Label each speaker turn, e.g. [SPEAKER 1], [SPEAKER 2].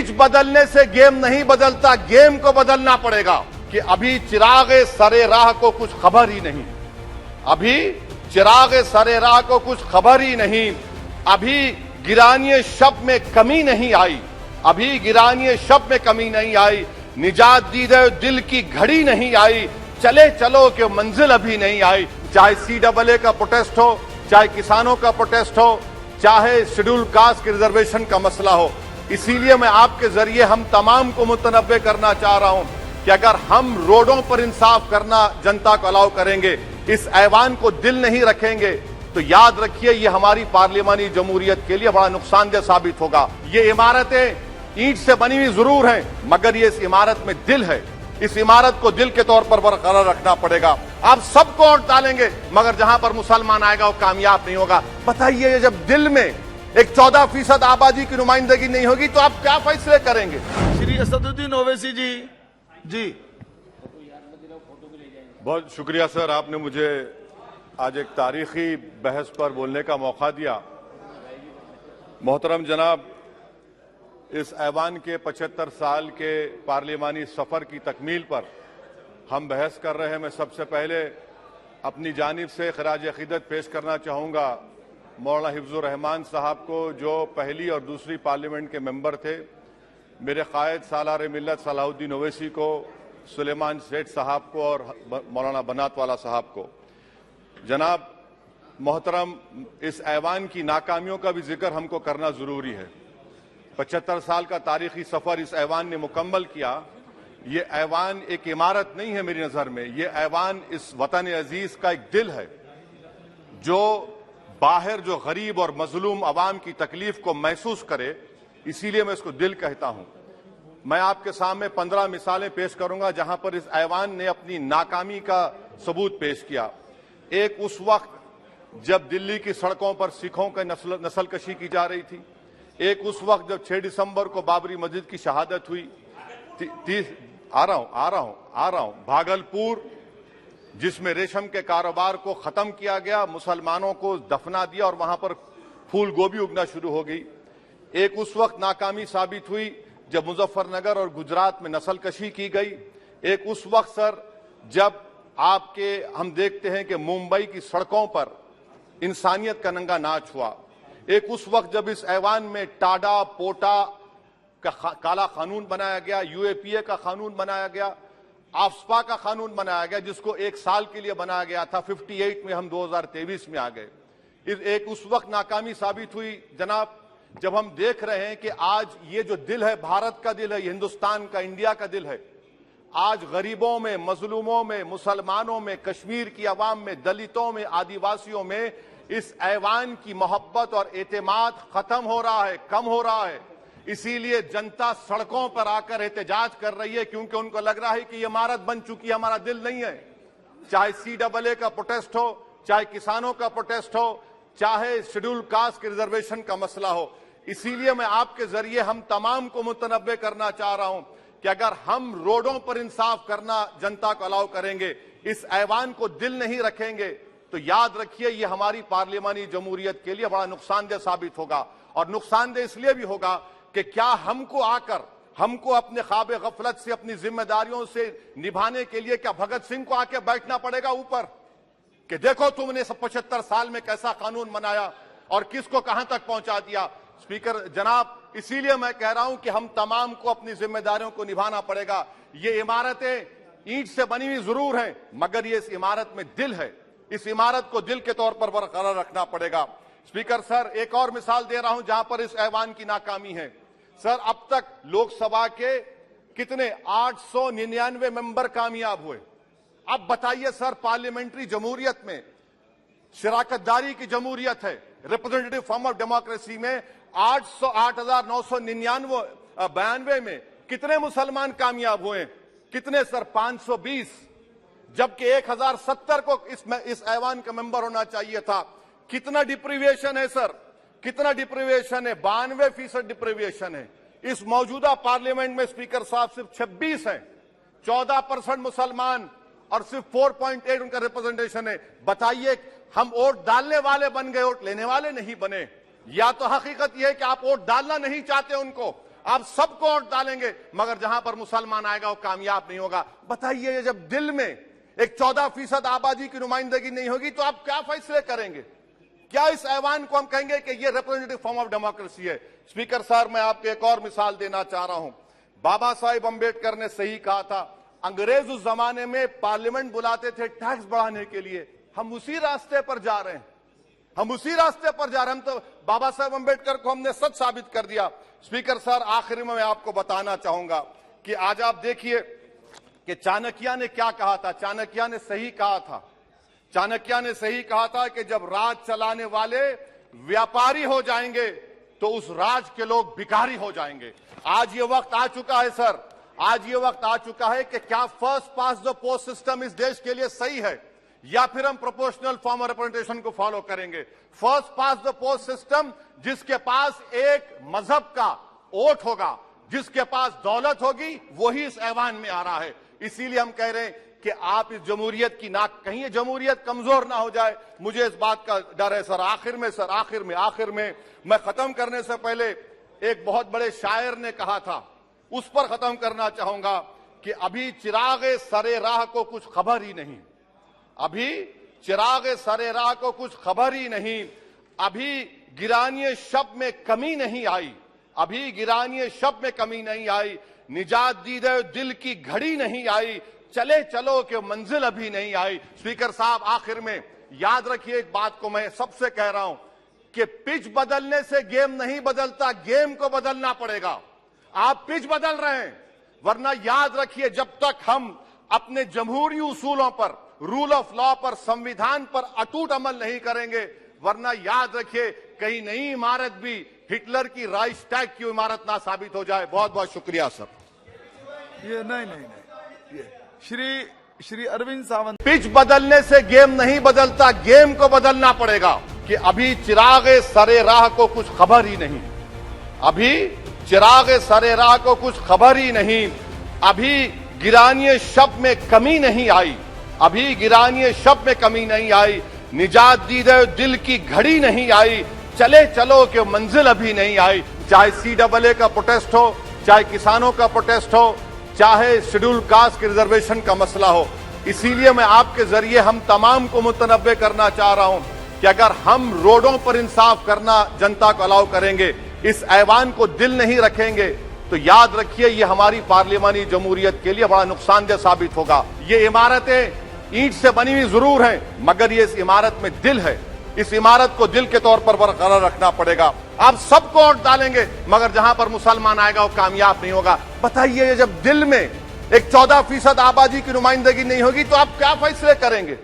[SPEAKER 1] Pitch बदलने से game नहीं बदलता, गेम को बदलना पड़ेगा। कि अभी चिराग सरे राह को कुछ खबर ही नहीं, अभी चिराग सरे राह को कुछ खबर ही नहीं, अभी गिरानिए शब में कमी नहीं आई, अभी गिरानिए शब में कमी नहीं आई, निजात दीदे दिल की घड़ी नहीं आई, चले चलो के मंजिल अभी नहीं आई। चाहे CAA का प्रोटेस्ट हो, चाहे किसानों का प्रोटेस्ट हो, चाहे शेड्यूल कास्ट के रिजर्वेशन का मसला हो, इसीलिए मैं आपके जरिए हम तमाम को मुतनब्बे करना चाह रहा हूं कि अगर हम रोडों पर इंसाफ करना जनता को अलाउ करेंगे, इस ऐवान को दिल नहीं रखेंगे, तो याद रखिए ये हमारी पार्लियामानी जमहूरियत के लिए बड़ा नुकसानदेह साबित होगा। ये इमारतें ईंट से बनी हुई जरूर हैं, मगर ये इस इमारत में दिल है, इस इमारत को दिल के तौर पर बरकरार रखना पड़ेगा। आप सबको वोट डालेंगे, मगर जहां पर मुसलमान आएगा वो कामयाब नहीं होगा। बताइए, जब दिल में एक 14% आबादी की नुमाइंदगी नहीं होगी तो आप क्या फैसले करेंगे?
[SPEAKER 2] श्री असदुद्दीन ओवैसी जी।
[SPEAKER 1] बहुत शुक्रिया सर, आपने मुझे आज एक तारीखी बहस पर बोलने का मौका दिया। मोहतरम जनाब, इस ऐवान के 75 साल के पार्लियामानी सफर की तकमील पर हम बहस कर रहे हैं। मैं सबसे पहले अपनी जानिब से खराज अकीदत पेश करना चाहूँगा मौलाना हिफ्जुर रहमान साहब को, जो पहली और दूसरी पार्लियामेंट के मेंबर थे, मेरे कायद सालार मिल्लत सलाहुद्दीन ओवैसी को, सुलेमान सेठ साहब को और मौलाना बनात वाला साहब को। जनाब मोहतरम, इस ऐवान की नाकामियों का भी जिक्र हमको करना जरूरी है। 75 साल का तारीखी सफर इस ऐवान ने मुकम्मल किया। ये ऐवान एक इमारत नहीं है मेरी नजर में, ये ऐवान इस वतन अजीज का एक दिल है, जो बाहर जो गरीब और मजलूम अवाम की तकलीफ को महसूस करे, इसीलिए मैं इसको दिल कहता हूं। मैं आपके सामने 15 मिसालें पेश करूंगा जहां पर इस ऐवान ने अपनी नाकामी का सबूत पेश किया। एक उस वक्त जब दिल्ली की सड़कों पर सिखों की नस्लकशी की जा रही थी, एक उस वक्त जब 6 दिसंबर को बाबरी मस्जिद की शहादत हुई, आ रहा हूं भागलपुर जिसमें रेशम के कारोबार को खत्म किया गया, मुसलमानों को दफना दिया और वहां पर फूल गोभी उगना शुरू हो गई। एक उस वक्त नाकामी साबित हुई जब मुजफ्फरनगर और गुजरात में नस्लकशी की गई। एक उस वक्त सर जब हम देखते हैं कि मुंबई की सड़कों पर इंसानियत का नंगा नाच हुआ। एक उस वक्त जब इस ऐवान में टाडा पोटा का काला कानून बनाया गया, UAPA का कानून बनाया गया, आफ्सपा का कानून बनाया गया, जिसको 1 साल के लिए बनाया गया था, 58 में हम 2023 में आ गए। एक उस वक्त नाकामी साबित हुई जनाब जब हम देख रहे हैं कि आज ये जो दिल है, भारत का दिल है, हिंदुस्तान का, इंडिया का दिल है, आज गरीबों में, मजलूमों में, मुसलमानों में, कश्मीर की अवाम में, दलितों में, आदिवासियों में इस ऐवान की मोहब्बत और एतमाद खत्म हो रहा है, कम हो रहा है। इसीलिए जनता सड़कों पर आकर एहतजाज कर रही है, क्योंकि उनको लग रहा है कि ये इमारत बन चुकी है, हमारा दिल नहीं है। चाहे CAA का प्रोटेस्ट हो, चाहे किसानों का प्रोटेस्ट हो, चाहे शेड्यूल कास्ट के रिजर्वेशन का मसला हो, इसीलिए मैं आपके जरिए हम तमाम को मुतनब्बे करना चाह रहा हूं कि अगर हम रोडों पर इंसाफ करना जनता को अलाउ करेंगे, इस ऐवान को दिल नहीं रखेंगे, तो याद रखिए ये हमारी पार्लियामानी जमहूरियत के लिए बड़ा नुकसानदेह साबित होगा। और नुकसानदेह इसलिए भी होगा कि क्या हमको अपने ख्वाब गफलत से, अपनी जिम्मेदारियों से निभाने के लिए क्या भगत सिंह को आके बैठना पड़ेगा ऊपर कि देखो तुमने 75 साल में कैसा कानून बनाया और किसको कहां तक पहुंचा दिया? स्पीकर जनाब, इसीलिए मैं कह रहा हूं कि हम तमाम को अपनी जिम्मेदारियों को निभाना पड़ेगा। ये इमारतें ईंट से बनी हुई जरूर हैं, मगर ये इस इमारत में दिल है, इस इमारत को दिल के तौर पर बरकरार रखना पड़ेगा। स्पीकर सर, एक और मिसाल दे रहा हूं जहां पर इस ऐवान की नाकामी है। सर, अब तक लोकसभा के कितने 899 मेंबर कामयाब हुए। अब बताइए सर, पार्लियामेंट्री जमहूरियत में शराकतदारी की जमहूरियत है, रिप्रेजेंटेटिव फॉर्म ऑफ डेमोक्रेसी में 8,992 में कितने मुसलमान कामयाब हुए? कितने सर? 520, जबकि 1070 को इस ऐवान का मेंबर होना चाहिए था। कितना डिप्रीविएशन है सर? कितना डिप्रीविएशन है? 92% डिप्रीविएशन है। इस मौजूदा पार्लियामेंट में स्पीकर साहब सिर्फ 26 हैं, 14% मुसलमान और सिर्फ 4.8 उनका रिप्रेजेंटेशन है। बताइए, हम वोट डालने वाले बन गए, वोट लेने वाले नहीं बने। या तो हकीकत यह है कि आप वोट डालना नहीं चाहते उनको, आप सबको वोट डालेंगे, मगर जहां पर मुसलमान आएगा वो कामयाब नहीं होगा। बताइए, जब दिल में एक 14% आबादी की नुमाइंदगी नहीं होगी तो आप क्या फैसले करेंगे? क्या इस ऐवान को हम कहेंगे कि ये रिप्रेजेंटेटिव फॉर्म ऑफ डेमोक्रेसी है? स्पीकर साहब, मैं आपको एक और मिसाल देना चाह रहा हूं। बाबा साहिब अंबेडकर ने सही कहा था, अंग्रेज उस जमाने में पार्लियामेंट बुलाते थे टैक्स बढ़ाने के लिए। हम उसी रास्ते पर जा रहे हैं, हम उसी रास्ते पर जा रहे हैं। हम तो बाबा साहब अंबेडकर को हमने सच साबित कर दिया। स्पीकर सर, आखिर में मैं आपको बताना चाहूंगा कि आज आप देखिए कि चाणक्य ने क्या कहा था। चाणक्य ने सही कहा था। चाणक्य ने सही कहा था कि जब राज चलाने वाले व्यापारी हो जाएंगे तो उस राज के लोग भिखारी हो जाएंगे। आज ये वक्त आ चुका है सर, आज ये वक्त आ चुका है कि क्या first pass the post system इस देश के लिए सही है या फिर हम प्रोपोर्शनल फॉर्म ऑफ रिप्रेजेंटेशन को फॉलो करेंगे। First pass the post system, जिसके पास एक मजहब का वोट होगा, जिसके पास दौलत होगी, वही इस ऐवान में आ रहा है। इसीलिए हम कह रहे हैं कि आप इस जमहूरियत की नाक, कहीं ये जमहूरियत कमजोर ना हो जाए, मुझे इस बात का डर है सर। आखिर में मैं खत्म करने से पहले एक बहुत बड़े शायर ने कहा था, उस पर खत्म करना चाहूंगा कि अभी चिरागे सरे राह को कुछ खबर ही नहीं, अभी चिरागे सरे राह को कुछ खबर ही नहीं, अभी गिरानिए शब में कमी नहीं आई, अभी गिरानिए शब में कमी नहीं आई, निजात दीदे दिल की घड़ी नहीं आई, चले चलो के मंजिल अभी नहीं आई। स्पीकर साहब, आखिर में याद रखिए एक बात को मैं सबसे कह रहा हूं कि पिच बदलने से गेम नहीं बदलता, गेम को बदलना पड़ेगा। आप पिच बदल रहे हैं, वरना याद रखिए जब तक हम अपने जमहूरी उसूलों पर, रूल ऑफ लॉ पर, संविधान पर अटूट अमल नहीं करेंगे, वरना याद रखिए कहीं नई इमारत भी हिटलर की राइक्सटैग की इमारत ना साबित हो जाए। बहुत बहुत शुक्रिया सर।
[SPEAKER 2] ये नहीं, ये श्री अरविंद सावंत।
[SPEAKER 1] पिच बदलने से गेम नहीं बदलता, गेम को बदलना पड़ेगा। कि अभी चिरागे सरे राह को कुछ खबर ही नहीं, अभी चिरागे सरे राह को कुछ खबर ही नहीं, अभी गिरानिए शब में कमी नहीं आई, अभी गिरानिए शब में कमी नहीं आई, निजात दीदे दिल की घड़ी नहीं आई, चले चलो के मंजिल अभी नहीं आई। चाहे CAA का प्रोटेस्ट हो, चाहे किसानों का प्रोटेस्ट हो, चाहे शेड्यूल कास्ट के रिजर्वेशन का मसला हो। इसीलिए मैं आपके जरिए हम तमाम को मुतनब्बे करना चाह रहा हूं कि अगर हम रोडों पर इंसाफ करना जनता को अलाउ करेंगे, इस ऐवान को दिल नहीं रखेंगे, तो याद रखिए ये हमारी पार्लियामानी जमहूरियत के लिए बड़ा नुकसानदेह साबित होगा। ये इमारतें ईंट से बनी हुई जरूर हैं, मगर ये इस इमारत में दिल है। इस इमारत को दिल के तौर पर बरकरार रखना पड़ेगा। आप सबको वोट डालेंगे, मगर जहां पर मुसलमान आएगा वो कामयाब नहीं होगा। बताइए, जब दिल में एक 14% आबादी की नुमाइंदगी नहीं होगी तो आप क्या फैसले करेंगे?